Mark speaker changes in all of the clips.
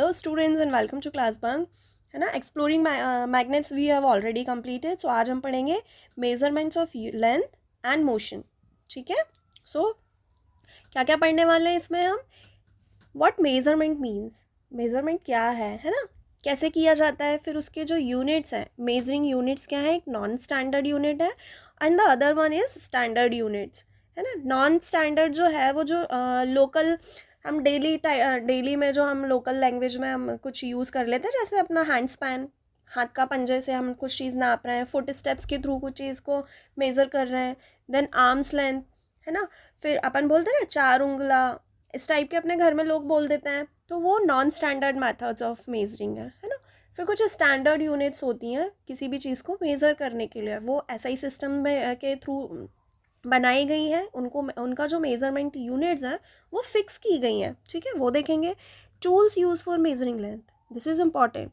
Speaker 1: Hello students and welcome to class bunk. है ना, exploring magnets we have already completed. So आज हम पढ़ेंगे measurements of length and motion. ठीक है. सो क्या क्या पढ़ने वाले हैं इसमें हम. व्हाट मेजरमेंट मीन्स, मेजरमेंट क्या है ना, कैसे किया जाता है, फिर उसके जो यूनिट्स हैं, मेजरिंग यूनिट्स क्या है. एक नॉन स्टैंडर्ड यूनिट है and the other one is standard units. है ना, नॉन स्टैंडर्ड जो है वो जो लोकल हम डेली में जो हम लोकल लैंग्वेज में हम कुछ यूज़ कर लेते हैं, जैसे अपना हैंड स्पैन, हाथ का पंजे से हम कुछ चीज़ नाप रहे हैं, फुट स्टेप्स के थ्रू कुछ चीज़ को मेज़र कर रहे हैं. देन आर्म्स लेंथ, है ना. फिर अपन बोलते हैं ना 4 उंगला, इस टाइप के अपने घर में लोग बोल देते हैं. तो वो non standard methods of measuring है ना. फिर कुछ स्टैंडर्ड यूनिट्स होती हैं किसी भी चीज़ को मेज़र करने के लिए, वो एसआई सिस्टम में के थ्रू बनाई गई हैं. उनको उनका जो मेज़रमेंट यूनिट्स हैं वो फिक्स की गई हैं. ठीक है, वो देखेंगे. Tools use for measuring length, this is important.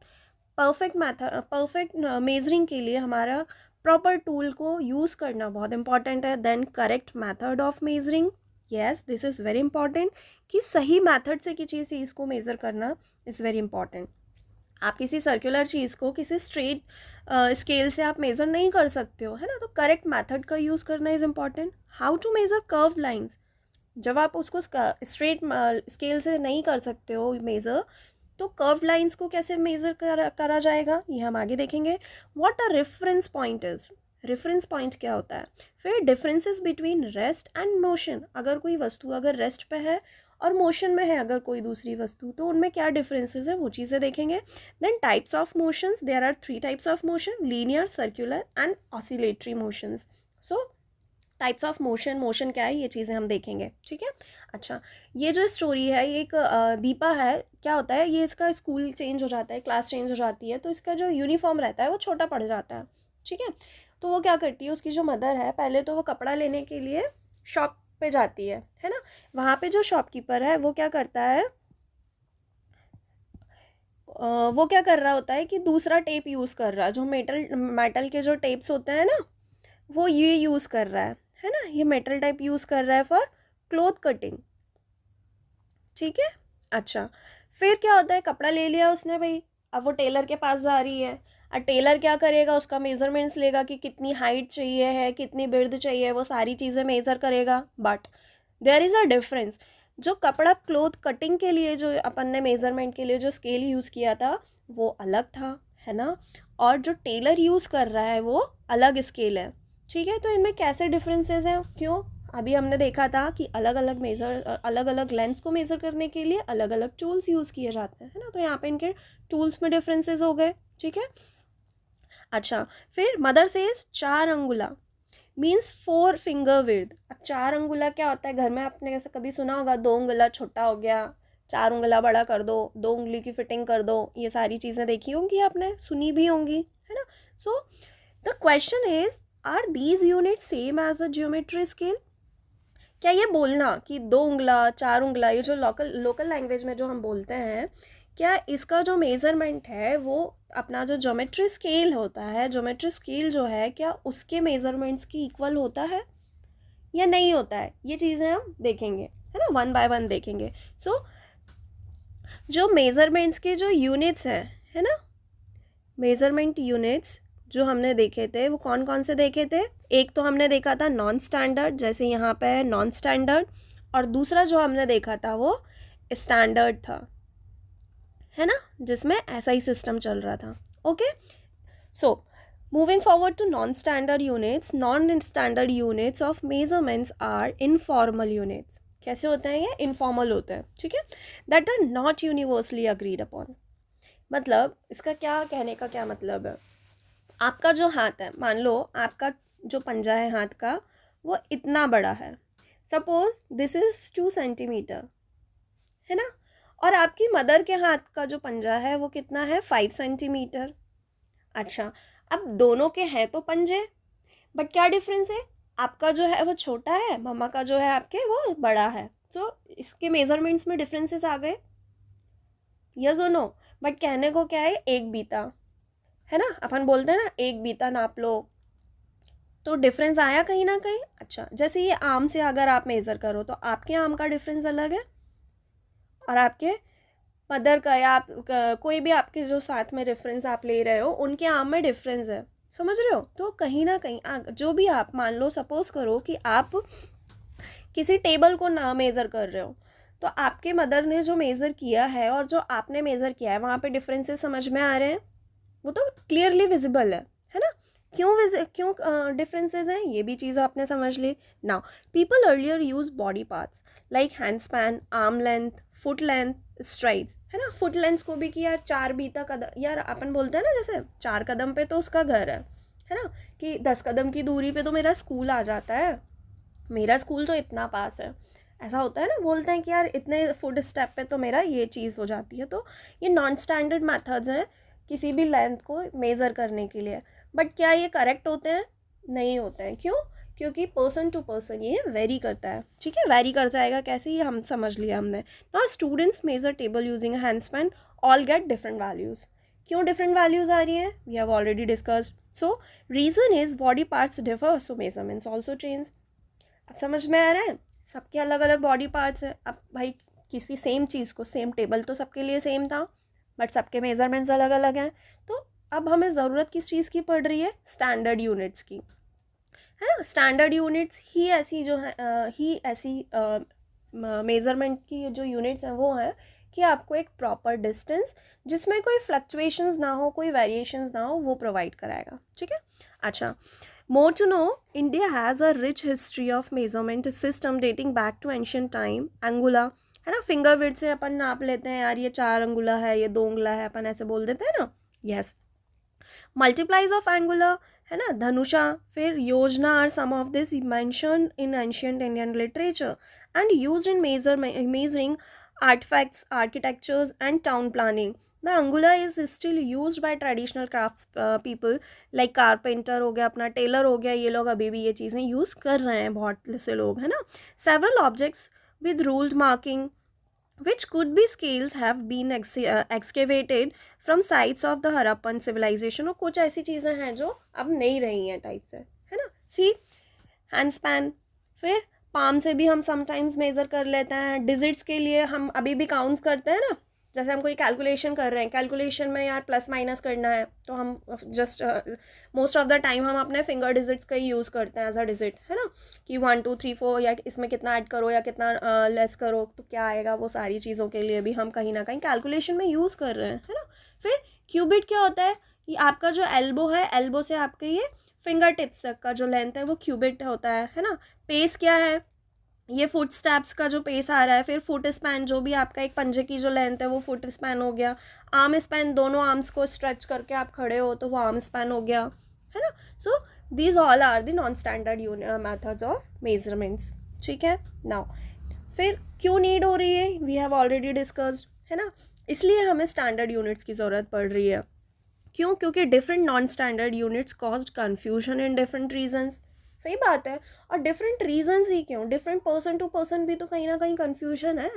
Speaker 1: Perfect measuring के लिए हमारा प्रॉपर टूल को यूज़ करना बहुत इंपॉर्टेंट है. Then correct method of measuring, yes this is very important, कि सही मेथड से किसी चीज़ को मेज़र करना इज़ वेरी इंपॉर्टेंट. आप किसी सर्कुलर चीज़ को किसी स्ट्रेट स्केल से आप मेज़र नहीं कर सकते हो, है ना. तो करेक्ट मेथड का यूज़ करना is important. How to measure curve lines, जब आप उसको स्ट्रेट स्केल से नहीं कर सकते हो मेज़र, तो कर्व लाइंस को कैसे मेज़र करा जाएगा, ये हम आगे देखेंगे. What a reference point is, reference point क्या होता है. फिर differences between rest and motion, अगर कोई वस्तु अगर रेस्ट पे है और मोशन में है अगर कोई दूसरी वस्तु, तो उनमें क्या डिफरेंसेस है वो चीज़ें देखेंगे. Then types of motions, there are 3 types of motion, linear, circular and oscillatory motions. So types of motion क्या है, ये चीज़ें हम देखेंगे. ठीक है. अच्छा, ये जो स्टोरी है, ये एक दीपा है. क्या होता है, ये इसका स्कूल चेंज हो जाता है, क्लास चेंज हो जाती है, तो इसका जो यूनिफॉर्म रहता है वो छोटा पड़ जाता है. ठीक है. तो वो क्या करती है, उसकी जो मदर है, पहले तो वो कपड़ा लेने के लिए शॉप पे जाती है ना. वहाँ पे जो शॉपकीपर है वो क्या करता है, वो क्या कर रहा होता है कि दूसरा टेप यूज़ कर रहा है, जो मेटल के जो टेप्स होते हैं ना, वो ये यूज़ कर रहा है ना. ये मेटल टाइप यूज़ कर रहा है फॉर क्लोथ कटिंग. ठीक है. अच्छा, फिर क्या होता है, कपड़ा ले लिया उसने भाई, अब वो टेलर के पास जा रही है. अब टेलर क्या करेगा, उसका मेजरमेंट्स लेगा कि कितनी हाइट चाहिए है, कितनी बिर्द चाहिए, वो सारी चीज़ें मेज़र करेगा. But there is a difference. जो कपड़ा क्लोथ कटिंग के लिए जो अपन ने मेज़रमेंट के लिए जो स्केल यूज़ किया था वो अलग था, है ना. और जो टेलर यूज़ कर रहा है वो अलग स्केल है. ठीक है. तो इनमें कैसे डिफरेंसेस हैं, क्यों. अभी हमने देखा था कि अलग अलग लेंस को मेज़र करने के लिए अलग अलग टूल्स यूज़ किए जाते हैं, है ना. तो यहाँ पे इनके टूल्स में डिफरेंसेस हो गए. ठीक है. अच्छा, फिर mother says 4 angula means 4 finger width. अब 4 अंगुला क्या होता है, घर में आपने कैसे कभी सुना होगा, 2 उंगला छोटा हो गया, 4 उंगला बड़ा कर दो, 2 उंगली की फिटिंग कर दो, ये सारी चीज़ें देखी होंगी आपने, सुनी भी होंगी, है ना. So the question is, are these unit same as the geometry scale. क्या ये बोलना कि 2 उंगला 4 उंगला, ये जो लोकल लैंग्वेज में जो हम बोलते हैं, क्या इसका जो मेज़रमेंट है वो अपना जो ज्योमेट्री स्केल होता है, ज्योमेट्री स्केल जो है, क्या उसके मेज़रमेंट्स की इक्वल होता है या नहीं होता है, ये चीज़ें हम देखेंगे, है ना, 1 बाय 1 देखेंगे. सो जो मेज़रमेंट्स के जो यूनिट्स हैं, है ना, मेज़रमेंट यूनिट्स जो हमने देखे थे वो कौन कौन से देखे थे. एक तो हमने देखा था नॉन स्टैंडर्ड, जैसे यहाँ पे है नॉन स्टैंडर्ड, और दूसरा जो हमने देखा था वो स्टैंडर्ड था, है ना, जिसमें ऐसा ही सिस्टम चल रहा था. Okay. So moving forward to non standard units. Non standard units of measurements are informal units. कैसे होते हैं ये, इनफॉर्मल होते हैं. ठीक है. That are not universally agreed upon. मतलब इसका क्या कहने का क्या मतलब है, आपका जो हाथ है, मान लो आपका जो पंजा है हाथ का वो इतना बड़ा है, सपोज दिस इज 2 सेंटीमीटर, है ना. और आपकी मदर के हाथ का जो पंजा है वो कितना है, 5 सेंटीमीटर. अच्छा, अब दोनों के हैं तो पंजे, बट क्या डिफरेंस है, आपका जो है वो छोटा है, मम्मा का जो है आपके वो बड़ा है. तो इसके मेजरमेंट्स में डिफरेंसेस आ गए, यस और नो. बट कहने को क्या है, एक बीता, है ना, अपन बोलते हैं ना एक बीता नाप लो, तो डिफरेंस आया कहीं ना कहीं. अच्छा, जैसे ये आम से अगर आप मेज़र करो तो आपके आम का डिफरेंस अलग है और आपके मदर का या आप कोई भी आपके जो साथ में रेफरेंस आप ले रहे हो उनके आर्म में डिफरेंस है, समझ रहे हो? तो कहीं ना कहीं जो भी आप मान लो, सपोज करो कि आप किसी टेबल को ना मेज़र कर रहे हो, तो आपके मदर ने जो मेज़र किया है और जो आपने मेज़र किया है वहाँ पे डिफरेंसेस समझ में आ रहे हैं, वो तो क्लियरली विजिबल है ना? क्यों डिफरेंसेस हैं, ये भी चीज़ आपने समझ ली। Now people earlier use body parts like hand span, arm length, foot length, strides, है ना? फुट लेंथ को भी कि यार 4 बीता कदम, यार अपन बोलते हैं ना जैसे 4 कदम पे तो उसका घर है ना? कि 10 कदम की दूरी पे तो मेरा स्कूल आ जाता है, मेरा स्कूल तो इतना पास है, ऐसा होता है ना, बोलते हैं कि यार इतने फुट स्टेप पे तो मेरा ये चीज़ हो जाती है। तो ये नॉन स्टैंडर्ड मेथड्स हैं किसी भी लेंथ को मेज़र करने के लिए, बट क्या ये करेक्ट होते हैं? नहीं होते हैं। क्यों? क्योंकि पर्सन टू पर्सन ये वेरी करता है, ठीक है? वेरी कर जाएगा कैसे, ये हम समझ लिया हमने। Now students measure table using hand span all get different values. क्यों डिफरेंट वैल्यूज़ आ रही हैं? We have already discussed. So reason is body parts differ, so measurements also change. अब समझ में आ रहा है? सबके अलग अलग बॉडी पार्ट्स हैं। अब भाई किसी सेम चीज़ को, सेम टेबल तो सबके लिए सेम था, बट सबके मेजरमेंट्स अलग अलग हैं। तो अब हमें ज़रूरत किस चीज़ की पड़ रही है? स्टैंडर्ड यूनिट्स की, है ना? स्टैंडर्ड यूनिट्स ही ऐसी जो है ही ऐसी मेज़रमेंट की जो यूनिट्स हैं वो हैं कि आपको एक प्रॉपर डिस्टेंस जिसमें कोई फ्लक्चुएशंस ना हो, कोई वेरिएशंस ना हो, वो प्रोवाइड कराएगा, ठीक है? अच्छा, more to know, India has a rich history of measurement system dating back to ancient time. अंगुला, है ना? फिंगर विड्थ से अपन नाप लेते हैं, यार ये 4 अंगुला है, ये 2 अंगुला है, अपन ऐसे बोल देते हैं ना? यस। मल्टीप्लाइज ऑफ एंगुलर, है ना? धनुषा, फिर योजना are some of this mention in ancient Indian literature and used in measuring artifacts, architectures and town planning. The angula is still used by traditional crafts people like carpenter हो गया, अपना Taylor हो गया, ये लोग अभी भी ये चीज़ें यूज़ कर रहे हैं, बहुत से लोग, है ना? Several objects with ruled marking which could be scales have been excavated from sites of the Harappan civilization. और कुछ ऐसी चीज़ें हैं जो अब नहीं रही हैं टाइप से, है ना? सी हैंड स्पैन, फिर पाम से भी हम समटाइम्स मेज़र कर लेते हैं। डिजिट्स के लिए हम अभी भी काउंट्स करते हैं ना, जैसे हम कोई कैलकुलेशन कर रहे हैं, कैलकुलेशन में यार प्लस माइनस करना है तो हम just most of the time हम अपने फिंगर डिजिट्स का ही यूज़ करते हैं एज अ डिजिट, है ना? कि 1 2 3 4 या इसमें कितना ऐड करो या कितना लेस करो तो क्या आएगा, वो सारी चीज़ों के लिए भी हम कहीं ना कहीं कैलकुलेशन में यूज़ कर रहे हैं, है ना? फिर क्यूबिट क्या होता है? कि आपका जो एल्बो है, एल्बो से आपके ये फिंगर टिप्स तक का जो लेंथ है वो क्यूबिट होता है ना? पेस क्या है? ये फुट स्टेप्स का जो पेस आ रहा है। फिर फुट स्पैन, जो भी आपका एक पंजे की जो लेंथ है वो फुट स्पैन हो गया। आर्म स्पैन, दोनों आर्म्स को स्ट्रेच करके आप खड़े हो तो वो आर्म स्पैन हो गया, है ना? So these all are the non standard methods of measurements, ठीक है? नाउ फिर क्यों नीड हो रही है? वी हैव ऑलरेडी डिस्कस्ड, है ना? इसलिए हमें स्टैंडर्ड यूनिट्स की ज़रूरत पड़ रही है। क्यों? क्योंकि different non standard units caused confusion in different regions. सही बात है। और डिफरेंट रीजन्स ही क्यों, डिफरेंट पर्सन टू पर्सन भी तो कहीं ना कहीं कन्फ्यूजन है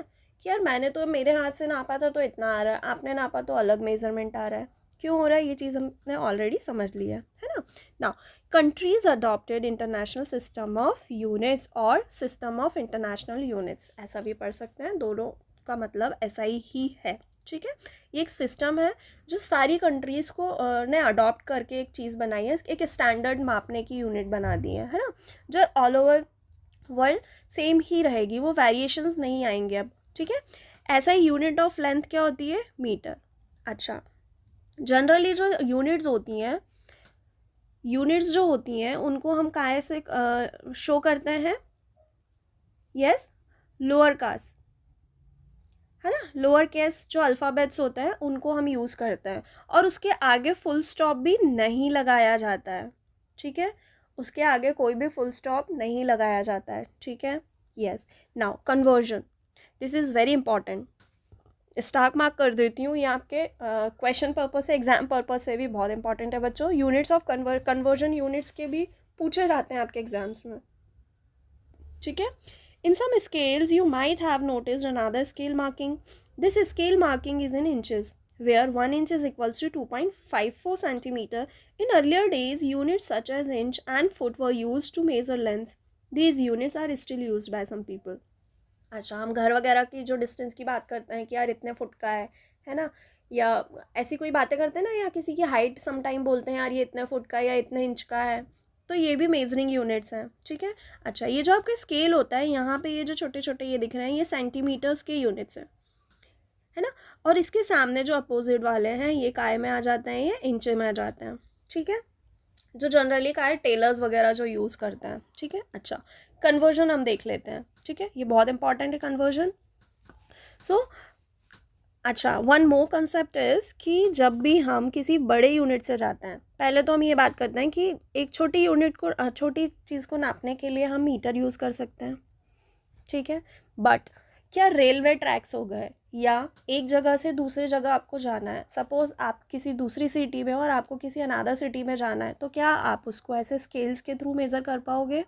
Speaker 1: कि यार मैंने तो मेरे हाथ से नापा था तो इतना आ रहा है, आपने नापा तो अलग मेजरमेंट आ रहा है। क्यों हो रहा है? ये चीज़ हमने ऑलरेडी समझ ली है ना? Now countries adopted international system of units और सिस्टम ऑफ इंटरनेशनल यूनिट्स, ऐसा भी पढ़ सकते हैं, दोनों का मतलब ऐसा ही है, ठीक है? ये एक सिस्टम है जो सारी कंट्रीज़ को ने अडॉप्ट करके एक चीज़ बनाई है, एक स्टैंडर्ड मापने की यूनिट बना दी है ना? जो ऑल ओवर वर्ल्ड सेम ही रहेगी, वो वेरिएशंस नहीं आएंगे अब, ठीक है? ऐसा ही यूनिट ऑफ लेंथ क्या होती है? मीटर। अच्छा, जनरली जो यूनिट्स जो होती हैं उनको हम काहे से शो करते हैं? यस, लोअर कास्ट, है ना? लोअर केस जो अल्फ़ाबेट्स होते हैं उनको हम यूज़ करते हैं और उसके आगे फुल स्टॉप भी नहीं लगाया जाता है, ठीक है? उसके आगे कोई भी फुल स्टॉप नहीं लगाया जाता है, ठीक है? Yes. Now conversion, this is very important. Star mark कर देती हूँ, ये आपके क्वेश्चन पर्पस से, एग्जाम पर्पस से भी बहुत इंपॉर्टेंट है बच्चों। यूनिट्स ऑफ कन्वर्जन यूनिट्स के भी पूछे जाते हैं आपके एग्जाम्स में, ठीक है? In some scales, you might have noticed another scale marking. This scale marking is in inches, where 1 inch is equals to 2.54 centimeter. In earlier days, units such as inch and foot were used to measure lengths. These units are still used by some people. अच्छा, हम घर वगैरह की जो distance की बात करते हैं कि यार इतने फुट का है ना, या ऐसी कोई बातें करते हैं ना, या किसी की हाइट सम टाइम बोलते हैं यार ये इतने फुट का या इतने इंच का है, तो ये भी मेजरिंग यूनिट्स हैं, ठीक है। अच्छा, ये जो आपका स्केल होता है यहाँ पे, ये जो छोटे छोटे ये दिख रहे हैं, ये सेंटीमीटर्स के यूनिट्स हैं, है ना। और इसके सामने जो अपोजिट वाले हैं ये काय में आ जाते हैं, ये इंचे में आ जाते हैं, ठीक है, जो जनरली काय टेलर्स वगैरह जो यूज़ करते हैं, ठीक है। अच्छा, कन्वर्जन हम देख लेते हैं, ठीक है, ये बहुत इंपॉर्टेंट है कन्वर्जन। सो अच्छा, वन मोर कंसेप्ट इज़ कि जब भी हम किसी बड़े यूनिट से जाते हैं, पहले तो हम ये बात करते हैं कि एक छोटी यूनिट को, छोटी चीज़ को नापने के लिए हम मीटर यूज़ कर सकते हैं, ठीक है। बट क्या रेलवे ट्रैक्स हो गए, या एक जगह से दूसरी जगह आपको जाना है, सपोज़ आप किसी दूसरी सिटी में और आपको किसी अनादर सिटी में जाना है, तो क्या आप उसको ऐसे स्केल्स के थ्रू मेज़र कर पाओगे,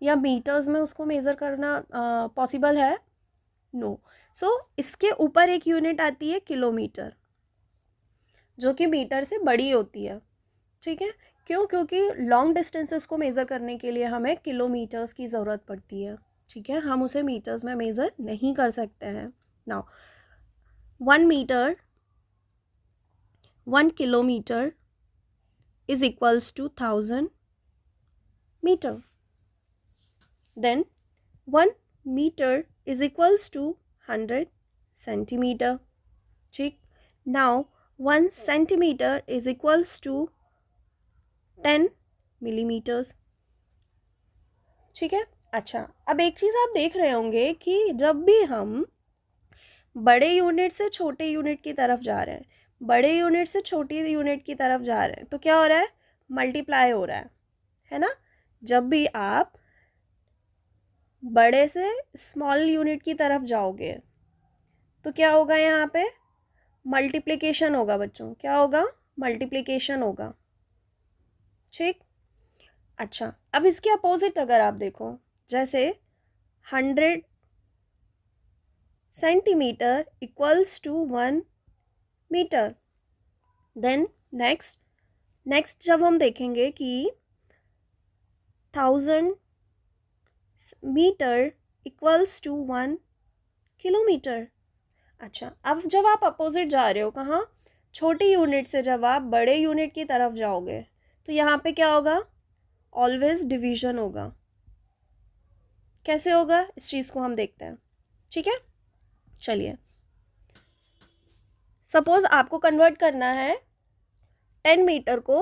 Speaker 1: या मीटर्स में उसको मेज़र करना पॉसिबल है? नो। सो इसके ऊपर एक यूनिट आती है किलोमीटर, जो कि मीटर से बड़ी होती है, ठीक है। क्यों? क्योंकि लॉन्ग डिस्टेंसेस को मेज़र करने के लिए हमें किलोमीटर्स की ज़रूरत पड़ती है, ठीक है, हम उसे मीटर्स में मेज़र नहीं कर सकते हैं। Now 1 kilometre is equals to 1000 metre, then 1 metre is equals to 100 centimetre, ठीक। Now 1 centimetre is equals to 10 millimetres, ठीक है। अच्छा, अब एक चीज़ आप देख रहे होंगे कि जब भी हम बड़े यूनिट से छोटे यूनिट की तरफ जा रहे हैं, बड़े यूनिट से छोटी यूनिट की तरफ जा रहे हैं, तो क्या हो रहा है? मल्टीप्लाई हो रहा है ना। जब भी आप बड़े से स्मॉल यूनिट की तरफ जाओगे तो क्या होगा? यहाँ पे मल्टीप्लिकेशन होगा बच्चों, क्या होगा? मल्टीप्लिकेशन होगा, ठीक। अच्छा, अब इसके अपोजिट अगर आप देखो, जैसे 100 centimetre equals to 1 metre, then next जब हम देखेंगे कि 1000 मीटर इक्वल्स टू 1 किलोमीटर। अच्छा, अब जब आप अपोजिट जा रहे हो, कहाँ? छोटी यूनिट से जब आप बड़े यूनिट की तरफ जाओगे तो यहाँ पे क्या होगा? ऑलवेज डिवीजन होगा। कैसे होगा इस चीज़ को हम देखते हैं, ठीक है। चलिए, सपोज आपको कन्वर्ट करना है 10 मीटर को,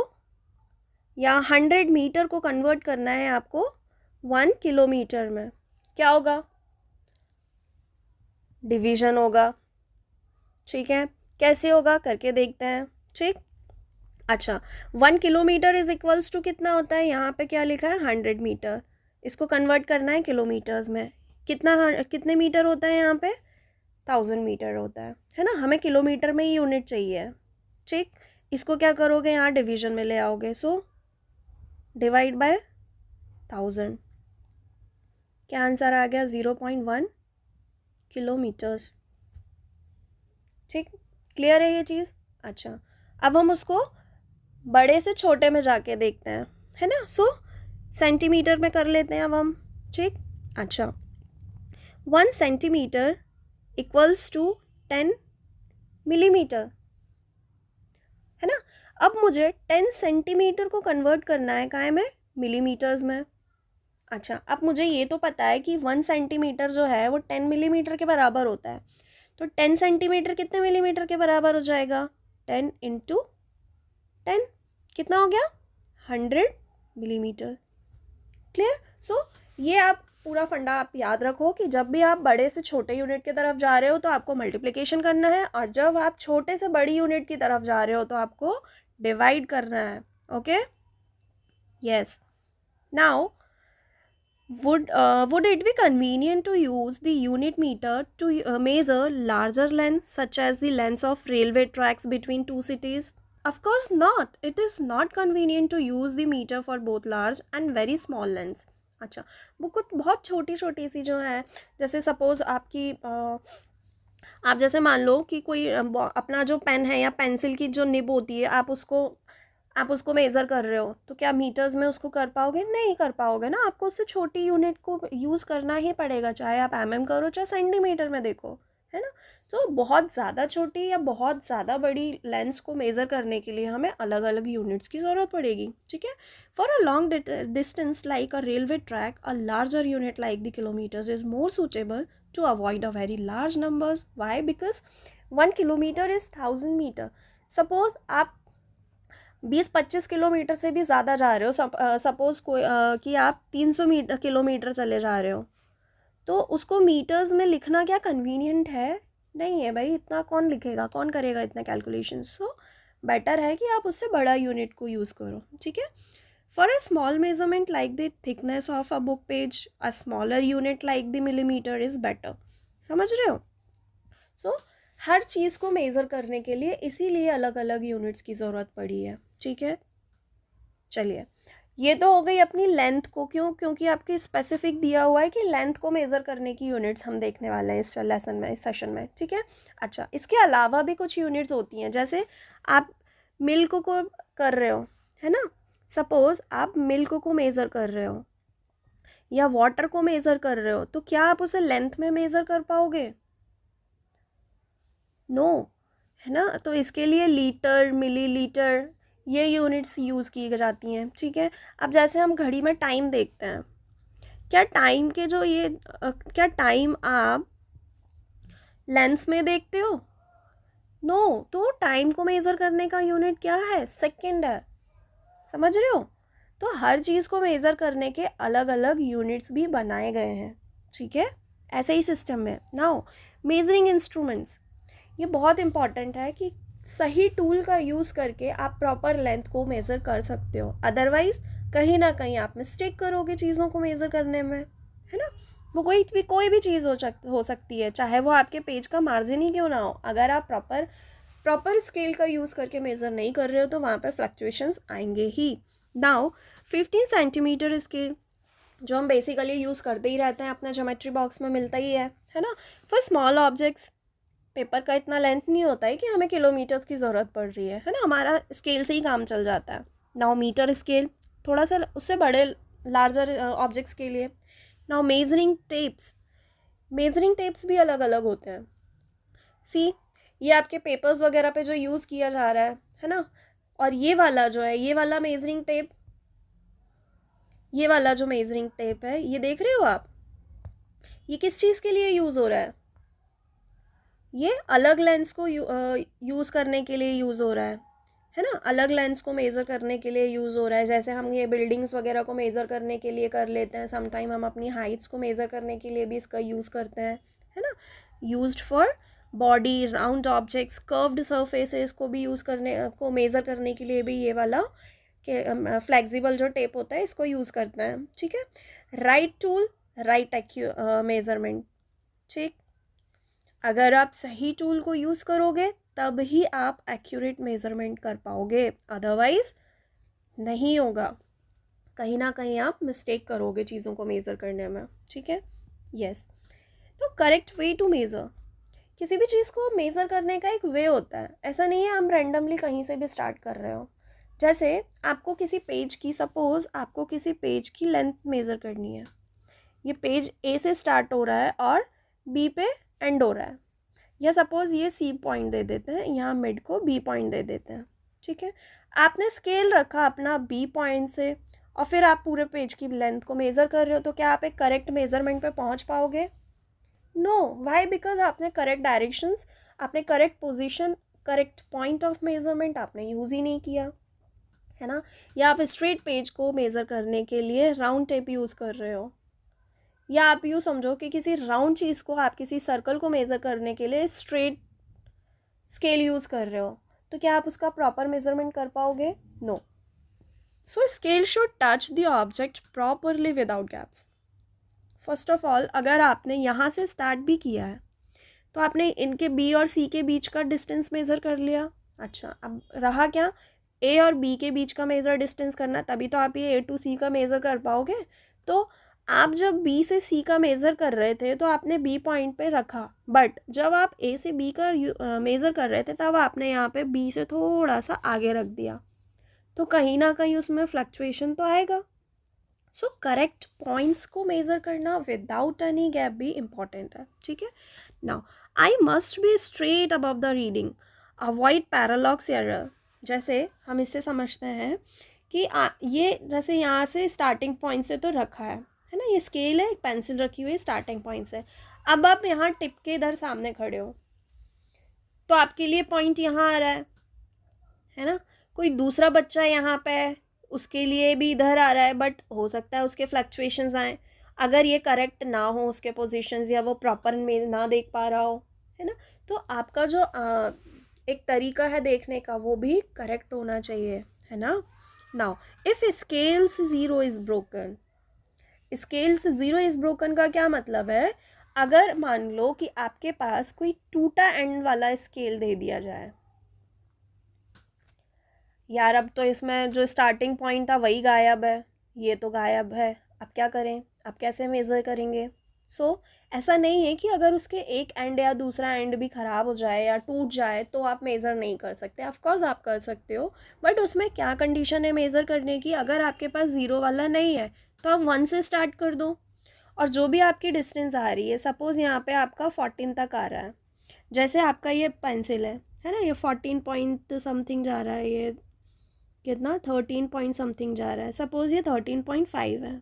Speaker 1: या 100 मीटर को कन्वर्ट करना है आपको 1 किलोमीटर में, क्या होगा? डिवीजन होगा, ठीक है। कैसे होगा करके देखते हैं, ठीक। अच्छा, 1 किलोमीटर इज इक्वल्स टू कितना होता है? यहाँ पे क्या लिखा है? 100 मीटर। इसको कन्वर्ट करना है किलोमीटर्स में, कितने मीटर होता है यहाँ पे? 1000 मीटर होता है ना। हमें किलोमीटर में ही यूनिट चाहिए, ठीक। इसको क्या करोगे? यहाँ डिवीजन में ले आओगे, सो डिवाइड बाय 1000, क्या आंसर आ गया? 0.1 किलोमीटर्स, ठीक। क्लियर है ये चीज़? अच्छा, अब हम उसको बड़े से छोटे में जाके देखते हैं, है ना। सो सेंटीमीटर में कर लेते हैं अब हम, ठीक। अच्छा, 1 सेंटीमीटर इक्वल्स टू 10 मिलीमीटर, है ना। अब मुझे 10 सेंटीमीटर को कन्वर्ट करना है काहे में? मिलीमीटर्स में। अच्छा, अब मुझे ये तो पता है कि 1 सेंटीमीटर जो है वो 10 मिलीमीटर के बराबर होता है, तो 10 सेंटीमीटर कितने मिलीमीटर के बराबर हो जाएगा? 10 इंटू 10 कितना हो गया? 100 मिलीमीटर। क्लियर? सो ये आप पूरा फंडा आप याद रखो कि जब भी आप बड़े से छोटे यूनिट की तरफ जा रहे हो तो आपको मल्टीप्लिकेशन करना है, और जब आप छोटे से बड़ी यूनिट की तरफ जा रहे हो तो आपको डिवाइड करना है, okay. Yes, now would it be convenient to use the unit meter to measure larger lengths such as the lengths of railway tracks between two cities? Of course not. It is not convenient to use the meter for both large and very small lengths. अच्छा, वो कुछ बहुत छोटी छोटी सी जो है, जैसे suppose आपकी आप जैसे मान लो कि कोई अपना जो पेन है या पेंसिल की जो निब होती है, आप उसको आप उसको मेज़र कर रहे हो तो क्या मीटर्स में उसको कर पाओगे? नहीं कर पाओगे ना, आपको उससे छोटी यूनिट को यूज़ करना ही पड़ेगा, चाहे आप करो चाहे सेंटीमीटर में देखो, है ना। तो बहुत ज़्यादा छोटी या बहुत ज़्यादा बड़ी लेंस को मेज़र करने के लिए हमें अलग अलग यूनिट्स की ज़रूरत पड़ेगी, ठीक है। For a long distance like a railway track, a larger unit like the kilometres is more suitable to avoid a very large numbers. Why? Because 1 kilometre is 1000 metre. Suppose आप 20-25 किलोमीटर से भी ज़्यादा जा रहे हो, सपोज़ कोई कि आप 300 किलोमीटर चले जा रहे हो, तो उसको मीटर्स में लिखना क्या कन्वीनियंट है? नहीं है भाई, इतना कौन लिखेगा, कौन करेगा इतना कैलकुलेशन। सो बेटर है कि आप उससे बड़ा यूनिट को यूज़ करो, ठीक है। For a small measurement like the thickness of a book page, a smaller unit like the millimetre is better. समझ रहे हो? सो हर चीज़ को मेज़र करने के लिए इसीलिए अलग अलग यूनिट्स की ज़रूरत पड़ी है, ठीक है। चलिए, ये तो हो गई अपनी लेंथ को, क्यों? क्योंकि आपकी स्पेसिफिक दिया हुआ है कि लेंथ को मेज़र करने की यूनिट्स हम देखने वाले हैं इस लेसन में, इस सेशन में, ठीक है। अच्छा, इसके अलावा भी कुछ यूनिट्स होती हैं, जैसे आप मिल्क को कर रहे हो, है ना। सपोज़ आप मिल्क को मेज़र कर रहे हो या वाटर को मेज़र कर रहे हो, तो क्या आप उसे लेंथ में मेज़र कर पाओगे? नो, है ना। तो इसके लिए लीटर, मिलीलीटर, ये यूनिट्स यूज़ की जाती हैं, ठीक है। अब जैसे हम घड़ी में टाइम देखते हैं, क्या टाइम के जो ये क्या टाइम आप लेंस में देखते हो? नो। तो टाइम को मेज़र करने का यूनिट क्या है? सेकंड है। समझ रहे हो? तो हर चीज़ को मेज़र करने के अलग अलग यूनिट्स भी बनाए गए हैं, ठीक है। ऐसे ही सिस्टम में नाउ मेजरिंग इंस्ट्रूमेंट्स, ये बहुत इंपॉर्टेंट है कि सही टूल का यूज़ करके आप प्रॉपर लेंथ को मेज़र कर सकते हो, अदरवाइज कहीं ना कहीं आप मिस्टेक करोगे चीज़ों को मेज़र करने में, है ना। वो कोई भी चीज़ हो सकती है, चाहे वो आपके पेज का मार्जिन ही क्यों ना हो। अगर आप प्रॉपर स्केल का यूज़ करके मेज़र नहीं कर रहे हो तो वहाँ पे फ्लक्चुएशंस आएंगे ही। नाउ 15 सेंटीमीटर स्केल, जो हम बेसिकली यूज़ करते ही रहते हैं, अपने ज्योमेट्री बॉक्स में मिलता ही है ना। फॉर स्मॉल ऑब्जेक्ट्स, पेपर का इतना लेंथ नहीं होता है कि हमें किलोमीटर्स की ज़रूरत पड़ रही है ना, हमारा स्केल से ही काम चल जाता है। नाउ मीटर स्केल, थोड़ा सा उससे बड़े लार्जर ऑब्जेक्ट्स के लिए। नाउ मेजरिंग टेप्स भी अलग अलग होते हैं। सी, ये आपके पेपर्स वगैरह पे जो यूज़ किया जा रहा है ना। और ये वाला जो है, ये वाला मेजरिंग टेप, ये वाला जो मेजरिंग टेप है, ये देख रहे हो आप, ये किस चीज़ के लिए यूज़ हो रहा है? ये अलग लेंस को यूज़ करने के लिए यूज़ हो रहा है ना। अलग लेंस को मेज़र करने के लिए यूज़ हो रहा है। जैसे हम ये बिल्डिंग्स वगैरह को मेज़र करने के लिए कर लेते हैं, समटाइम हम अपनी हाइट्स को मेज़र करने के लिए भी इसका यूज़ करते हैं, है ना। Used for body, round objects, curved surfaces को भी यूज़ करने को मेज़र करने के लिए भी ये वाला के फ्लेक्सिबल जो टेप होता है इसको यूज़ करते हैं, ठीक है। राइट टूल, राइट मेज़रमेंट, ठीक। अगर आप सही टूल को यूज़ करोगे तब ही आप एक्यूरेट मेज़रमेंट कर पाओगे, अदरवाइज नहीं होगा। कहीं ना कहीं आप मिस्टेक करोगे चीज़ों को मेज़र करने में, ठीक है। यस। तो करेक्ट वे टू मेज़र, किसी भी चीज़ को मेज़र करने का एक वे होता है। ऐसा नहीं है हम रैंडमली कहीं से भी स्टार्ट कर रहे हो। जैसे आपको किसी पेज की, सपोज़ आपको किसी पेज की लेंथ मेज़र करनी है। ये पेज ए से स्टार्ट हो रहा है और बी पे एंड हो रहा है, या सपोज़ ये सी पॉइंट दे देते हैं, यहाँ मिड को बी पॉइंट दे देते हैं, ठीक है। आपने स्केल रखा अपना बी पॉइंट से और फिर आप पूरे पेज की लेंथ को मेज़र कर रहे हो, तो क्या आप एक करेक्ट मेज़रमेंट पे पहुँच पाओगे? नो। वाई? बिकॉज आपने करेक्ट डायरेक्शंस, आपने correct position, correct point of measurement आपने यूज़ ही नहीं किया, है ना। या आप स्ट्रेट पेज को मेज़र करने के लिए राउंड टेप यूज़ कर रहे हो, या आप यूँ समझो कि किसी राउंड चीज़ को, आप किसी सर्कल को मेज़र करने के लिए स्ट्रेट स्केल यूज़ कर रहे हो, तो क्या आप उसका प्रॉपर मेज़रमेंट कर पाओगे? No. So scale should touch the object properly without gaps. First of all, अगर आपने यहाँ से स्टार्ट भी किया है तो आपने इनके बी और सी के बीच का डिस्टेंस मेज़र कर लिया। अच्छा, अब रहा क्या? ए और बी के बीच का मेज़र डिस्टेंस करना, तभी तो आप ये ए टू सी का मेज़र कर पाओगे। तो आप जब बी से सी का मेज़र कर रहे थे तो आपने बी पॉइंट पे रखा, बट जब आप ए से बी का मेज़र कर रहे थे तब आपने यहाँ पे बी से थोड़ा सा आगे रख दिया। तो कहीं ना कहीं उसमें फ्लक्चुएशन तो आएगा. सो करेक्ट पॉइंट्स को मेज़र करना विदाउट एनी गैप भी इम्पॉर्टेंट है. ठीक है. Now I must be straight above the reading, avoid parallax error. जैसे हम इससे समझते हैं कि ये जैसे यहाँ से स्टार्टिंग पॉइंट से तो रखा है ना, ये स्केल है, एक पेंसिल रखी हुई है स्टार्टिंग पॉइंट से. अब आप यहाँ टिप के इधर सामने खड़े हो तो आपके लिए पॉइंट यहाँ आ रहा है ना. कोई दूसरा बच्चा यहाँ पे है, उसके लिए भी इधर आ रहा है, बट हो सकता है उसके फ्लक्चुएशंस आए. अगर ये करेक्ट ना हो उसके पोजीशंस, या वो प्रॉपर में ना देख पा रहा हो, है ना, तो आपका जो एक तरीका है देखने का वो भी करेक्ट होना चाहिए, है ना. Now if scales zero is broken, scales zero is broken का क्या मतलब है? अगर मान लो कि आपके पास कोई टूटा एंड वाला स्केल दे दिया जाए, यार अब तो इसमें जो स्टार्टिंग पॉइंट था वही गायब है, ये तो गायब है, अब क्या करें, अब कैसे मेज़र करेंगे? ऐसा नहीं है कि अगर उसके एक एंड या दूसरा एंड भी ख़राब हो जाए या टूट जाए तो आप मेज़र नहीं कर सकते. ऑफ कोर्स आप कर सकते हो, बट उसमें क्या कंडीशन है मेज़र करने की? अगर आपके पास ज़ीरो वाला नहीं है तो आप 1 से स्टार्ट कर दो, और जो भी आपकी डिस्टेंस आ रही है, सपोज़ यहाँ पे आपका 14 तक आ रहा है, जैसे आपका ये पेंसिल है ना, ये 14 पॉइंट समथिंग जा रहा है, ये कितना 13 पॉइंट समथिंग जा रहा है, सपोज़ ये 13.5 है.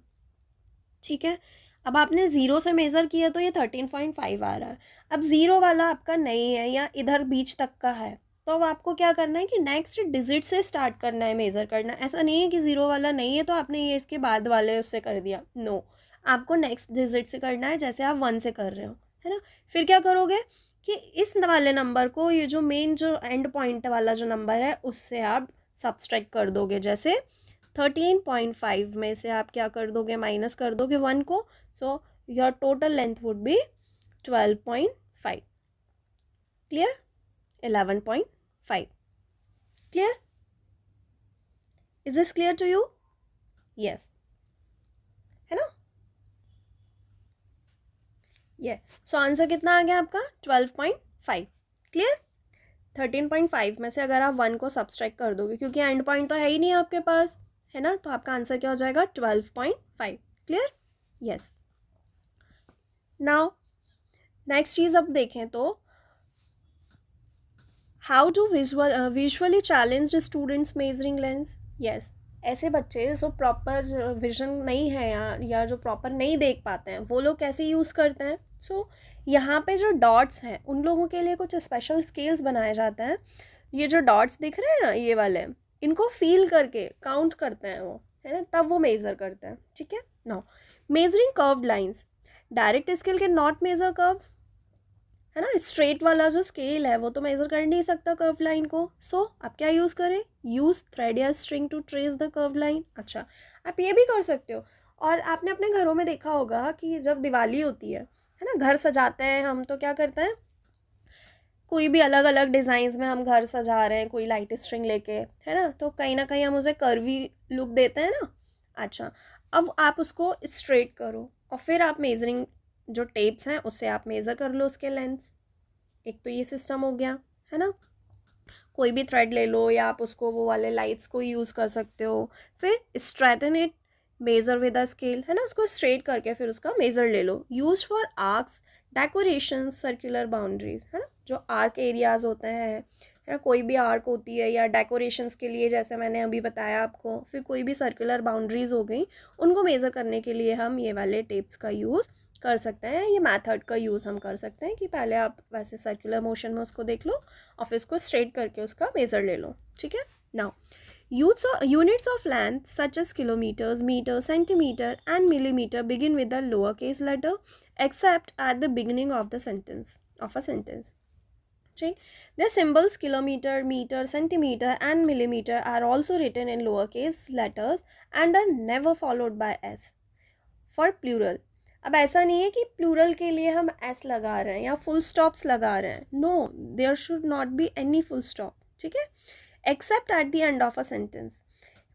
Speaker 1: ठीक है. अब आपने ज़ीरो से मेज़र किया तो ये 13.5 आ रहा है. अब ज़ीरो वाला आपका नहीं है या इधर बीच तक का है, तो अब आपको क्या करना है कि नेक्स्ट डिजिट से स्टार्ट करना है मेज़र करना. ऐसा नहीं है कि ज़ीरो वाला नहीं है तो आपने ये इसके बाद वाले उससे कर दिया. नो, आपको नेक्स्ट डिजिट से करना है, जैसे आप 1 से कर रहे हो, है ना. फिर क्या करोगे कि इस वाले नंबर को, ये जो मेन जो एंड पॉइंट वाला जो नंबर है उससे आप सब्सट्रैक्ट कर दोगे. जैसे 13.5 में से आप क्या कर दोगे, माइनस कर दोगे 1 को. So your total length would be 12.5. Clear? 11.5. Clear? Is this clear to you? Yes, है ना. ये सो आंसर कितना आ गया आपका? 12.5. क्लियर? 13.5 में से अगर आप 1 को सब्सट्रैक्ट कर दोगे, क्योंकि एंड पॉइंट तो है ही नहीं आपके पास, है ना, तो आपका आंसर क्या हो जाएगा? 12.5. क्लियर? यस. नाउ नेक्स्ट चीज़ अब देखें तो how to visually challenged students measuring lengths. Yes, ऐसे बच्चे जो प्रॉपर विजन नहीं है या जो प्रॉपर नहीं देख पाते हैं, वो लोग कैसे यूज़ करते हैं? यहाँ पे जो डॉट्स हैं उन लोगों के लिए कुछ स्पेशल स्केल्स बनाए जाते हैं. ये जो डॉट्स दिख रहे हैं ना, ये वाले, इनको फील करके काउंट करते हैं वो, है ना, तब वो मेज़र करते हैं. ठीक है. Now measuring curved lines. Direct scale can not measure curve, है ना. स्ट्रेट वाला जो स्केल है वो तो मेज़र कर नहीं सकता कर्व लाइन को. आप क्या यूज़ करें? यूज़ थ्रेड या string to trace the curve line. अच्छा, आप ये भी कर सकते हो. और आपने अपने घरों में देखा होगा कि जब दिवाली होती है ना, घर सजाते हैं हम, तो क्या करते हैं, कोई भी अलग अलग डिज़ाइंस में हम घर सजा रहे हैं, कोई लाइट स्ट्रिंग लेके, है ना, तो कहीं ना कहीं हम उसे कर्वी लुक देते हैं ना. अच्छा, अब आप उसको स्ट्रेट करो और फिर आप मेजरिंग जो टेप्स हैं उससे आप मेज़र कर लो उसके लेंथ. एक तो ये सिस्टम हो गया, है ना. कोई भी थ्रेड ले लो या आप उसको वो वाले लाइट्स को यूज़ कर सकते हो. फिर straighten it, measure with a scale, है ना, उसको स्ट्रेट करके फिर उसका मेज़र ले लो. Use for arcs, decoration, circular boundaries, है ना, जो आर्क एरियाज होते हैं, है ना, कोई भी आर्क होती है, या डेकोरेशंस के लिए जैसे मैंने अभी बताया आपको. फिर कोई भी सर्कुलर बाउंड्रीज हो गई, उनको मेज़र करने के लिए हम ये वाले टेप्स का यूज़ कर सकते हैं. ये मेथड का यूज़ हम कर सकते हैं कि पहले आप वैसे सर्कुलर मोशन में उसको देख लो और फिर उसको स्ट्रेट करके उसका मेज़र ले लो. ठीक है. Now units of length such as kilometers, meter, centimeter and millimeter begin with the lowercase letter except at the beginning of the sentence of a sentence. Okay. The symbols kilometer, meter, centimeter and millimeter are also written in lowercase letters and are never followed by s for plural. अब ऐसा नहीं है कि plural के लिए हम S लगा रहे हैं या फुल स्टॉप्स लगा रहे हैं. No, there should not be any full stop. ठीक है. Except at the end of a sentence.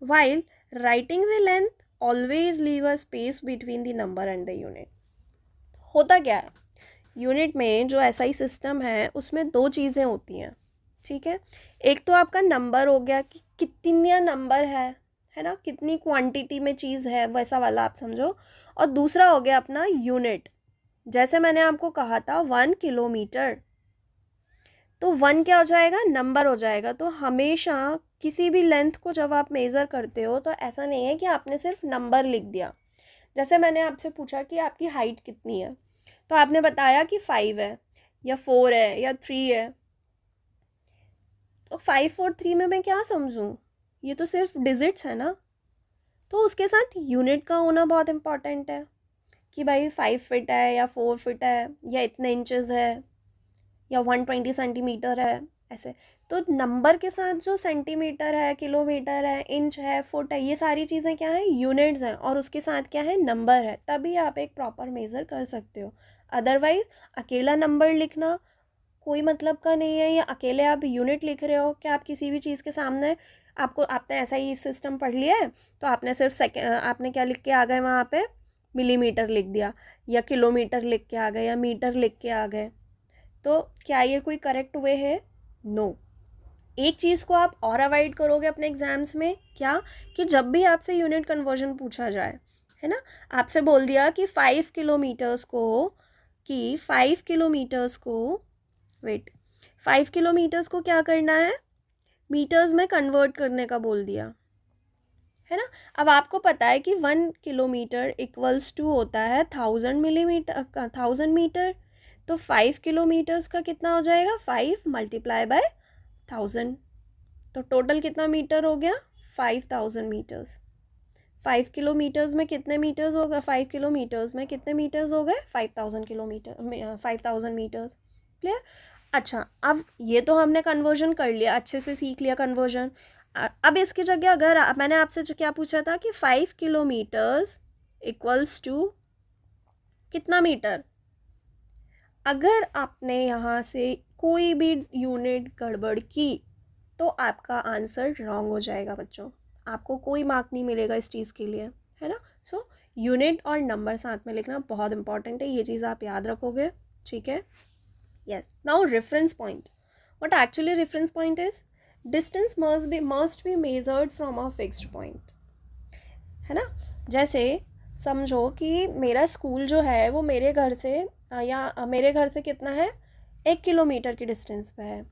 Speaker 1: While writing the length, always leave a space between the number and the unit. होता क्या है, unit में जो ऐसा ही सिस्टम है उसमें दो चीज़ें होती हैं. ठीक है। एक तो आपका नंबर हो गया कि कितना नंबर है ना, कितनी क्वांटिटी में चीज़ है, वैसा वाला आप समझो। और दूसरा हो गया अपना यूनिट। जैसे मैंने आपको कहा था 1 किलोमीटर, तो 1 क्या हो जाएगा, नंबर हो जाएगा। तो हमेशा किसी भी लेंथ को जब आप मेज़र करते हो तो ऐसा नहीं है कि आपने सिर्फ नंबर लिख दिया। जैसे मैंने आपसे पूछा कि आपकी हाइट कितनी है, तो आपने बताया कि 5 है या 4 है या 3 है। तो 5 और 3 में मैं क्या समझूं, ये तो सिर्फ डिजिट्स है ना। तो उसके साथ यूनिट का होना बहुत इम्पॉर्टेंट है कि भाई 5 फीट है या 4 फीट है या इतने इंचेस है या 120 सेंटीमीटर है, ऐसे। तो नंबर के साथ जो सेंटीमीटर है, किलोमीटर है, इंच है, फुट है, ये सारी चीज़ें क्या है, यूनिट्स हैं। और उसके साथ क्या है, नंबर है। तभी आप एक प्रॉपर मेज़र कर सकते हो। अदरवाइज अकेला नंबर लिखना कोई मतलब का नहीं है, या अकेले आप यूनिट लिख रहे हो कि आप किसी भी चीज़ के सामने, आपने ऐसा ही सिस्टम पढ़ लिया है तो आपने सिर्फ आपने क्या लिख के आ गए वहाँ पे, मिलीमीटर लिख दिया या किलोमीटर लिख के आ गए या मीटर लिख के आ गए। तो क्या ये कोई करेक्ट वे है? नो। एक चीज़ को आप और अवॉइड करोगे अपने एग्जाम्स में, क्या, कि जब भी आपसे यूनिट कन्वर्जन पूछा जाए, है ना, आपसे बोल दिया कि 5 किलोमीटर्स को वेट 5 किलोमीटर्स को क्या करना है, मीटर्स में कन्वर्ट करने का बोल दिया, है ना। अब आपको पता है कि 1 किलोमीटर इक्वल्स टू होता है 1000 मिलीमीटर, 1000 मीटर। तो 5 किलोमीटर्स का कितना हो जाएगा, 5 × 1000। तो टोटल कितना मीटर हो गया, 5000 मीटर्स। 5 किलोमीटर्स में कितने मीटर्स हो गए, 5 किलोमीटर्स में कितने मीटर्स हो गए, 5000 किलोमीटर, 5000 मीटर्स। क्लियर। अच्छा, अब ये तो हमने कन्वर्जन कर लिया, अच्छे से सीख लिया कन्वर्जन। अब इसकी जगह अगर मैंने आपसे क्या पूछा था कि 5 किलोमीटर्स इक्वल्स टू कितना मीटर, अगर आपने यहाँ से कोई भी यूनिट गड़बड़ की तो आपका आंसर रॉन्ग हो जाएगा बच्चों। आपको कोई मार्क नहीं मिलेगा इस चीज़ के लिए, है ना। सो यूनिट और नंबर साथ में लिखना बहुत इंपॉर्टेंट है, ये चीज़ आप याद रखोगे, ठीक है। Yes, now reference point. What actually reference point is, distance must be measured from a fixed point, है ना। जैसे समझो कि मेरा स्कूल जो है वो मेरे घर से मेरे घर से कितना है, 1 किलोमीटर की डिस्टेंस पे है।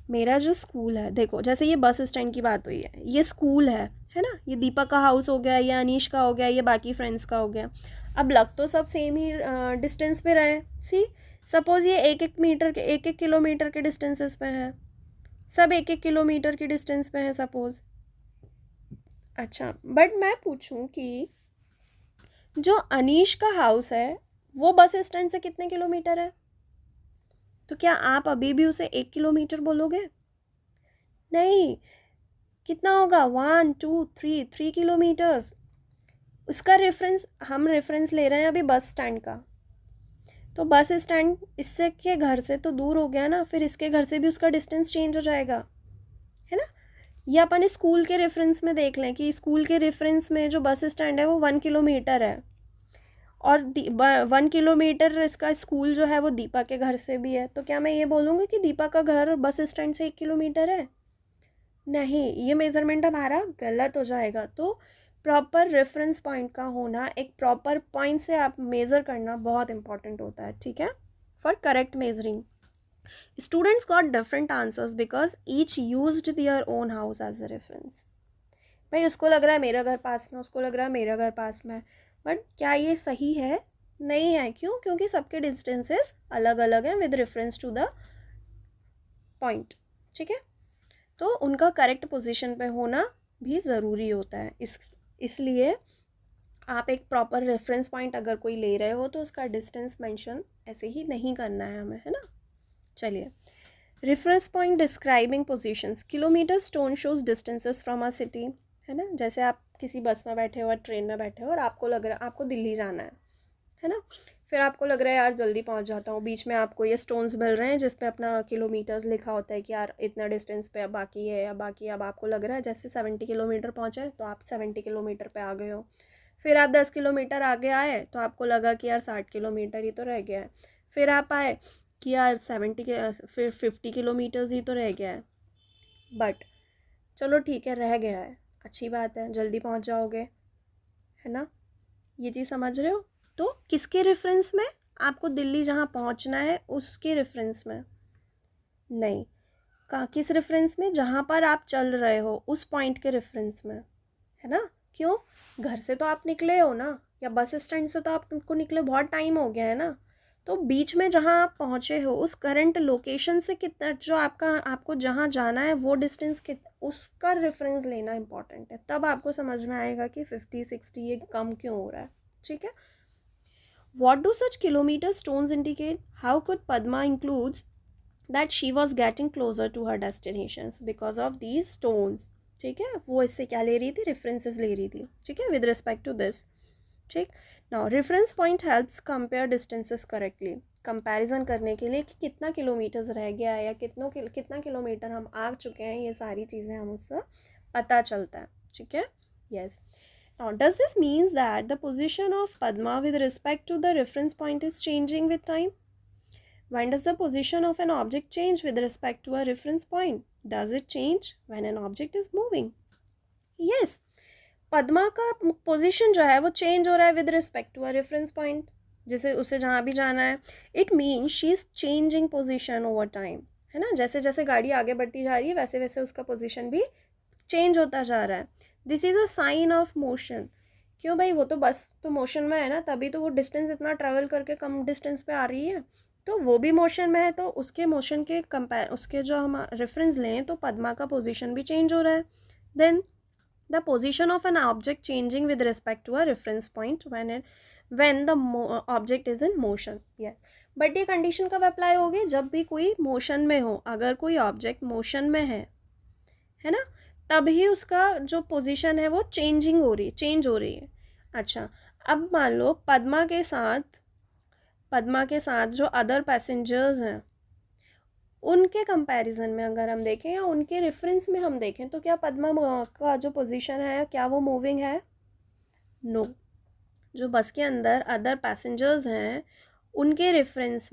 Speaker 1: मेरा जो स्कूल है, देखो जैसे ये बस स्टैंड की बात हुई है, ये स्कूल है ना। ये दीपक का हाउस हो गया, ये अनीश का हो गया, ये बाकी फ्रेंड्स का हो गया। अब लग तो सब सेम ही डिस्टेंस पे रहे। सी सपोज ये 1-1 मीटर के 1-1 किलोमीटर के डिस्टेंसेस पे हैं, सब 1-1 किलोमीटर की डिस्टेंस पे हैं सपोज। अच्छा, बट मैं पूछूं कि जो अनीश का हाउस है वो बस स्टैंड से कितने किलोमीटर है, तो क्या आप अभी भी उसे 1 किलोमीटर बोलोगे? नहीं। कितना होगा, 1 2 3 3 किलोमीटर्स। उसका रेफरेंस, हम रेफरेंस ले रहे हैं अभी बस स्टैंड का, तो बस स्टैंड इससे के घर से तो दूर हो गया ना, फिर इसके घर से भी उसका डिस्टेंस चेंज हो जाएगा, है ना। ये अपन स्कूल के रेफरेंस में देख लें कि स्कूल के रेफरेंस में जो बस स्टैंड है वो 1 किलोमीटर है, और 1 किलोमीटर इसका स्कूल जो है वो दीपा के घर से भी है। तो क्या मैं ये बोलूँगी कि दीपा का घर बस स्टैंड से 1 किलोमीटर है? नहीं, ये मेज़रमेंट हमारा गलत हो जाएगा। तो प्रॉपर रेफरेंस पॉइंट का होना, एक प्रॉपर पॉइंट से आप मेज़र करना बहुत इंपॉर्टेंट होता है, ठीक है, for correct measuring. Students got different answers because each used their own house as a reference. भाई उसको लग रहा है मेरा घर पास में, उसको लग रहा है मेरा घर पास में, बट क्या ये सही है? नहीं है। क्यों? क्योंकि सबके डिस्टेंसेस अलग अलग हैं with reference to the point, ठीक है। तो उनका करेक्ट पोजीशन पे होना भी ज़रूरी होता है। इसलिए आप एक प्रॉपर रेफरेंस पॉइंट अगर कोई ले रहे हो तो उसका डिस्टेंस मेंशन ऐसे ही नहीं करना है हमें, है ना। चलिए, reference point describing positions. Kilometre stone shows distances from a city, है ना। जैसे आप किसी बस में बैठे हो और ट्रेन में बैठे हो और आपको लग रहा है आपको दिल्ली जाना है ना। फिर आपको लग रहा है यार जल्दी पहुंच जाता हूँ, बीच में आपको ये स्टोन्स मिल रहे हैं जिस पे अपना किलोमीटर्स लिखा होता है कि यार इतना डिस्टेंस पे अब बाकी है या बाकी। अब आपको लग रहा है जैसे 70 किलोमीटर पहुँचे तो आप 70 किलोमीटर पे आ गए हो। फिर आप 10 किलोमीटर आगे आए तो आपको लगा कि यार 60 किलोमीटर ही तो रह गया है। फिर आप आए कि यार 70 के फिर 50 किलोमीटर्स ही तो रह गया है, बट चलो ठीक है रह गया है, अच्छी बात है, जल्दी पहुंच जाओगे, है ना, ये चीज़ समझ रहे हो। तो किसके रेफरेंस में, आपको दिल्ली जहाँ पहुंचना है उसके रेफरेंस में नहीं, किस रेफरेंस में, जहाँ पर आप चल रहे हो उस पॉइंट के रेफरेंस में, है ना। क्यों, घर से तो आप निकले हो ना, या बस स्टैंड से तो आपको निकले बहुत टाइम हो गया है ना, तो बीच में जहाँ आप पहुँचे हो उस करंट लोकेशन से कितना, जो आपको जहाँ जाना है वो डिस्टेंस उसका रेफरेंस लेना इंपॉर्टेंट है, तब आपको समझ में आएगा कि 50-60 ये कम क्यों हो रहा है, ठीक है। What do such kilometer stones indicate? How could Padma includes that she was getting closer to her destinations because of these stones? ठीक है, वो इससे क्या ले रही थी, रेफरेंसेस ले रही थी, ठीक है, विद रिस्पेक्ट टू दिस, ठीक। Now reference point helps compare distances correctly, comparison करने के लिए कि कितना किलोमीटर्स रह गया है या कितना किलोमीटर हम आ चुके हैं, ये सारी चीज़ें हम उससे पता चलता है, ठीक है, yes. Now, does this means that the position of Padma with respect to the reference point is changing with time? When does the position of an object change with respect to a reference point? Does it change when an object is moving? Yes. Padma का position जो है वो change हो रहा है with respect to a reference point, जिसे उसे जहाँ भी जाना है, it means she is changing position over time, है ना, जैसे जैसे गाड़ी आगे बढ़ती जा रही है वैसे वैसे उसका पोजीशन भी चेंज होता जा रहा है। This is a sign of motion. क्यों भाई, वो तो बस तो मोशन में है ना, तभी तो वो डिस्टेंस इतना ट्रेवल करके कम डिस्टेंस पे आ रही है, तो वो भी मोशन में है, तो उसके मोशन के कंपेयर उसके जो हम रेफरेंस लें तो पद्मा का पोजीशन भी चेंज हो रहा है। Then the position of an object changing with respect to a reference point when the object is in motion, yes, but ये condition कब apply होगी, जब भी कोई motion में हो, अगर कोई object motion में है ना, तभी उसका जो position है वो change हो रही है। अच्छा, अब मान लो पद्मा के साथ जो अदर पैसेंजर्स हैं उनके कंपैरिजन में अगर हम देखें या उनके रेफरेंस में हम देखें, तो क्या पद्मा का जो पोजीशन है क्या वो मूविंग है? नो। जो बस के अंदर अदर पैसेंजर्स हैं उनके रेफरेंस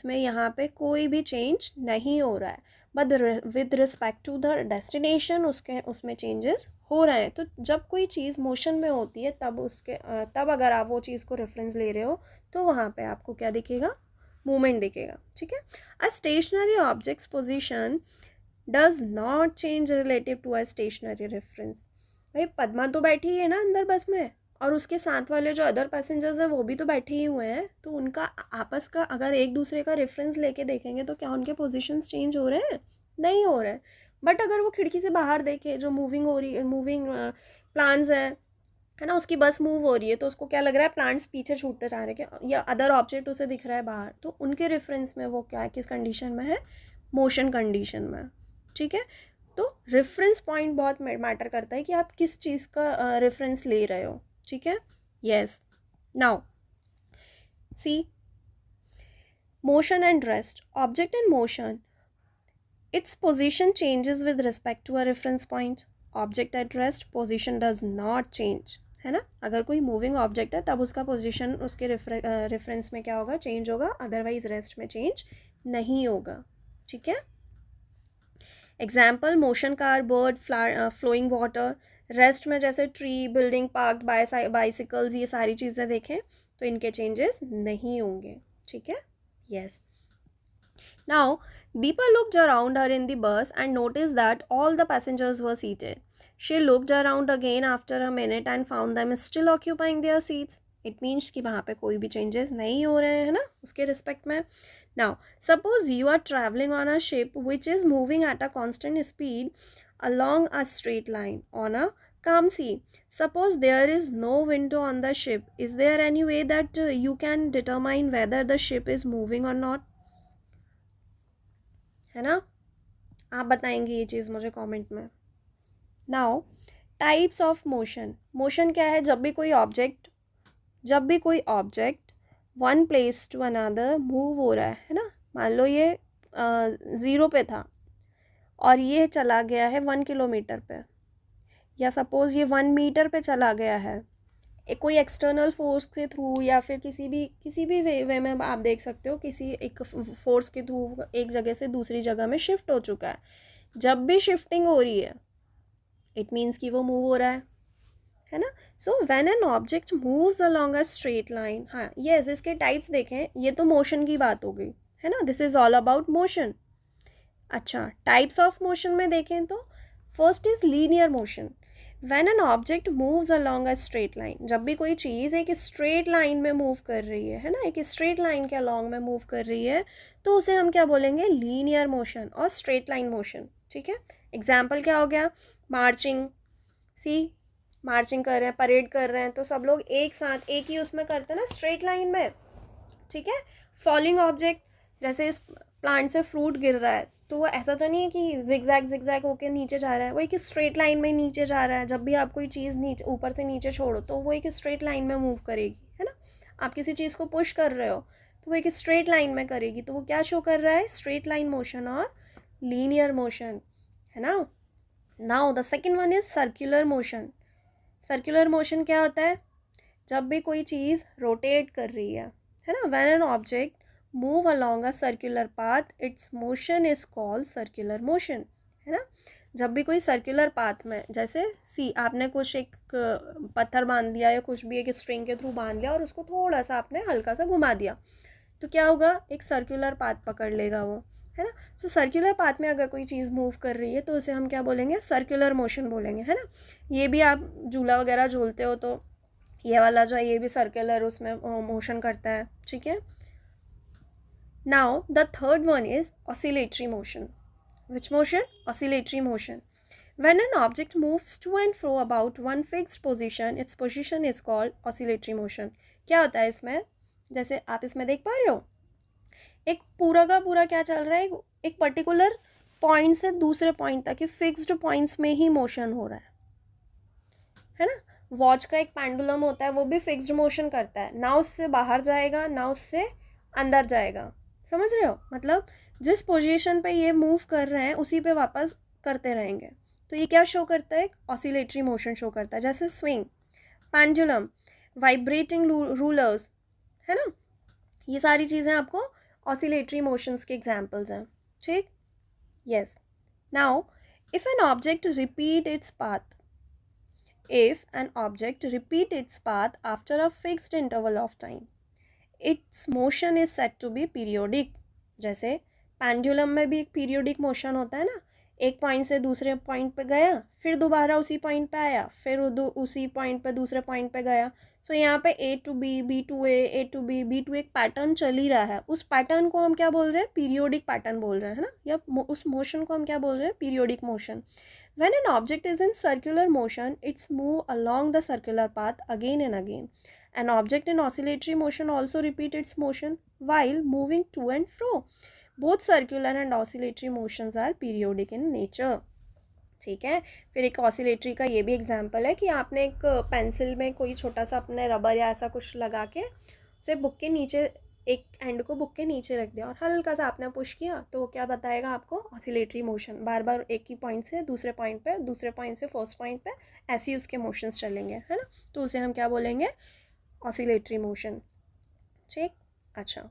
Speaker 1: में यहाँ पे कोई भी चेंज नहीं हो रहा है, but with respect to the destination उसमें चेंजेस हो रहे हैं। तो जब कोई चीज़ मोशन में होती है तब अगर आप वो चीज़ को रेफरेंस ले रहे हो तो वहाँ पे आपको क्या दिखेगा, मूवमेंट दिखेगा, ठीक है। A stationary objects position does not change relative to a stationary reference. भाई पद्मा तो बैठी है ना अंदर बस में, और उसके साथ वाले जो अदर पैसेंजर्स हैं वो भी तो बैठे ही हुए हैं, तो उनका आपस का अगर एक दूसरे का रेफरेंस लेके देखेंगे तो क्या उनके पोजीशंस चेंज हो रहे हैं? नहीं हो रहे हैं। बट अगर वो खिड़की से बाहर देखे, जो मूविंग प्लान्स है ना, उसकी बस मूव हो रही है तो उसको क्या लग रहा है, प्लांट्स पीछे छूटते जा रहे हैं क्या, या अदर ऑब्जेक्ट उसे दिख रहा है बाहर, तो उनके रेफरेंस में वो क्या है, किस कंडीशन में है, मोशन कंडीशन में, ठीक है। तो रेफरेंस पॉइंट बहुत मैटर करता है कि आप किस चीज़ का रेफरेंस ले रहे हो, ठीक है, yes. Now see motion and rest, object in motion, its position changes with respect to a reference point. Object at rest, position does not change, है ना। अगर कोई मूविंग ऑब्जेक्ट है तब उसका पोजीशन उसके रेफरेंस में क्या होगा, चेंज होगा, अदरवाइज रेस्ट में चेंज नहीं होगा, ठीक है। Example, motion car, bird, flowing water. Rest में जैसे ट्री, बिल्डिंग, पार्क, बाइसिकल्स, ये सारी चीज़ें देखें तो इनके चेंजेस नहीं होंगे, ठीक है, yes. Now, Deepa looked around her in the bus and noticed that all the passengers were seated. She looked around again after a minute and found them still occupying their seats. It means कि वहाँ पे कोई भी changes नहीं हो रहे हैं ना उसके respect में. Now, suppose you are traveling on a ship which is moving at a constant speed along a straight line on a calm sea. Suppose there is no window on the ship. Is there any way that you can determine whether the ship is moving or not? है ना, आप बताएंगे ये चीज़ मुझे comment में। Now types of motion, motion क्या है, जब भी कोई object one place to another move हो रहा है ना, मान लो ये 0 पे था और ये चला गया है 1 किलोमीटर पे, या सपोज ये 1 मीटर पे चला गया है, कोई एक्सटर्नल फोर्स के थ्रू या फिर किसी भी वे में आप देख सकते हो, किसी एक फोर्स के थ्रू एक जगह से दूसरी जगह में शिफ्ट हो चुका है। जब भी शिफ्टिंग हो रही है इट मीन्स कि वो मूव हो रहा है ना। So when an object moves along a straight line, हाँ यस, इसके टाइप्स देखें, ये तो मोशन की बात हो गई है ना, this is all about motion. अच्छा, टाइप्स ऑफ मोशन में देखें तो first is linear motion. When an object moves along a straight line, जब भी कोई चीज़ एक स्ट्रेट लाइन में मूव कर रही है ना, एक स्ट्रेट लाइन के अलोंग में मूव कर रही है, तो उसे हम क्या बोलेंगे, लीनियर मोशन और स्ट्रेट लाइन मोशन। ठीक है, एग्जाम्पल क्या हो गया, मार्चिंग, सी मार्चिंग कर रहे हैं, परेड कर रहे हैं, तो सब लोग एक साथ एक ही उसमें करते हैं ना, स्ट्रेट लाइन में। ठीक है, फॉलिंग ऑब्जेक्ट, जैसे इस प्लांट से फ्रूट गिर रहा है, तो वो ऐसा तो नहीं है कि जिगजैग होकर नीचे जा रहा है, वो एक स्ट्रेट लाइन में नीचे जा रहा है। जब भी आप कोई चीज़ नीचे ऊपर से नीचे छोड़ो तो वो एक स्ट्रेट लाइन में मूव करेगी, है ना। आप किसी चीज़ को पुश कर रहे हो तो वो एक स्ट्रेट लाइन में करेगी, तो वो क्या शो कर रहा है, स्ट्रेट लाइन मोशन और लीनियर मोशन, है ना। Now the second one is circular motion. Circular motion क्या होता है, जब भी कोई चीज़ रोटेट कर रही है ना, when an object move along a circular path it's motion is called circular motion, है ना। जब भी कोई सर्कुलर पाथ में, जैसे सी आपने कुछ एक पत्थर बांध दिया या कुछ भी एक स्ट्रिंग के थ्रू बांध लिया और उसको थोड़ा सा आपने हल्का सा घुमा दिया, तो क्या होगा, एक सर्कुलर पाथ पकड़ लेगा वो, है ना। सो सर्कुलर पाथ में अगर कोई चीज़ मूव कर रही है तो उसे हम क्या बोलेंगे, सर्कुलर मोशन बोलेंगे, है ना। ये भी आप झूला वगैरह झूलते हो तो ये वाला जो है ये भी सर्कुलर उसमें मोशन करता है। ठीक है, now the third one is oscillatory motion. Which motion, oscillatory motion. When an object moves to and fro about one fixed position, its position is called oscillatory motion. क्या होता है इसमें, जैसे आप इसमें देख पा रहे हो, एक पूरा का पूरा क्या चल रहा है, एक पर्टिकुलर पॉइंट से दूसरे पॉइंट तक फिक्स्ड पॉइंट्स में ही मोशन हो रहा है ना। वॉच का एक पेंडुलम होता है, वो भी फिक्स्ड मोशन करता है, ना उससे बाहर जाएगा ना उससे अंदर जाएगा, समझ रहे हो, मतलब जिस पोजीशन पे ये मूव कर रहे हैं उसी पे वापस करते रहेंगे, तो ये क्या शो करता है, ऑसिलेटरी मोशन शो करता है। जैसे स्विंग, पेंडुलम, वाइब्रेटिंग रूलर्स, है ना, ये सारी चीज़ें आपको ऑसिलेटरी मोशंस के एग्जाम्पल्स हैं। ठीक, yes. Now if an object repeat its path, if an object repeat its path after a fixed interval of time, its motion is said to be periodic। जैसे पेंडुलम में भी एक periodic motion होता है ना, एक पॉइंट से दूसरे पॉइंट पे गया, फिर दोबारा उसी पॉइंट पे आया, फिर उसी पॉइंट पे दूसरे पॉइंट पे गया। सो यहाँ पे A to B, B to A, A to B, B to A एक पैटर्न चल ही रहा है, उस पैटर्न को हम क्या बोल रहे हैं, पीरियोडिक पैटर्न बोल रहे हैं, है ना, या उस मोशन को हम क्या बोल रहे हैं, periodic motion. When an object is in circular motion, it's move along the circular path again and again. An object in oscillatory motion also repeat its motion while moving to and fro. Both circular and oscillatory motions are periodic in nature. ठीक है, फिर एक oscillatory का ये भी example है कि आपने एक पेंसिल में कोई छोटा सा अपने रबर या ऐसा कुछ लगा के उसे बुक के नीचे, एक एंड को बुक के नीचे रख दिया और हल्का सा आपने पुश किया, तो वो क्या बताएगा आपको, ऑसिलेटरी मोशन, बार बार एक ही पॉइंट से दूसरे पॉइंट पे, दूसरे पॉइंट से फर्स्ट पॉइंट पे, ऐसे ही उसके मोशंस चलेंगे, है ना, तो उसे हम क्या बोलेंगे, ऑसिलेटरी मोशन। ठीक, अच्छा,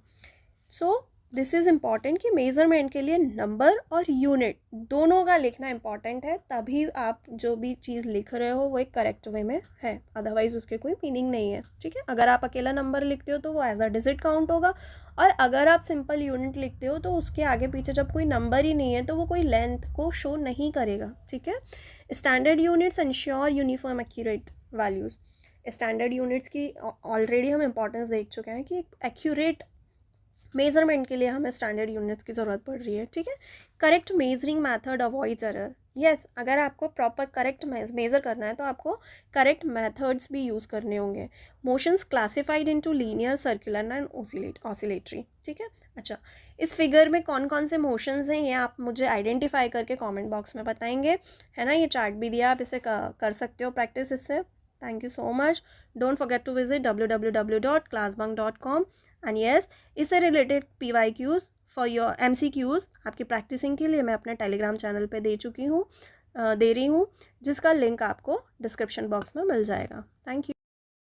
Speaker 1: सो दिस इज़ इम्पॉर्टेंट कि मेज़रमेंट के लिए नंबर और यूनिट दोनों का लिखना इंपॉर्टेंट है, तभी आप जो भी चीज़ लिख रहे हो वो एक करेक्ट वे में है, अदरवाइज़ उसके कोई मीनिंग नहीं है। ठीक है, अगर आप अकेला नंबर लिखते हो तो वो एज अ डिजिट काउंट होगा, और अगर आप सिंपल यूनिट लिखते हो तो उसके आगे पीछे जब कोई नंबर ही नहीं है तो वो कोई लेंथ को शो नहीं करेगा। ठीक है, standard units ensure uniform accurate values. Standard units की ऑलरेडी हम इंपॉर्टेंस देख चुके हैं कि एक्यूरेट मेज़रमेंट के लिए हमें स्टैंडर्ड यूनिट्स की ज़रूरत पड़ रही है। ठीक है, correct measuring method avoids error. Yes, अगर आपको प्रॉपर करेक्ट मेज़र करना है तो आपको करेक्ट मेथड्स भी यूज़ करने होंगे। Motions classified into linear, circular and oscillatory. ठीक है, अच्छा, इस फिगर में कौन कौन से मोशंस हैं ये आप मुझे आइडेंटिफाई करके कमेंट बॉक्स में बताएंगे, है ना। ये चार्ट भी दिया, आप इसे कर सकते हो प्रैक्टिस इससे। Thank you so much. Don't forget to visit www.classbunk.com. And yes, इससे related PYQs for your MCQs आपकी प्रैक्टिसिंग के लिए मैं अपने टेलीग्राम चैनल पे दे रही हूँ, जिसका लिंक आपको डिस्क्रिप्शन बॉक्स में मिल जाएगा। Thank you.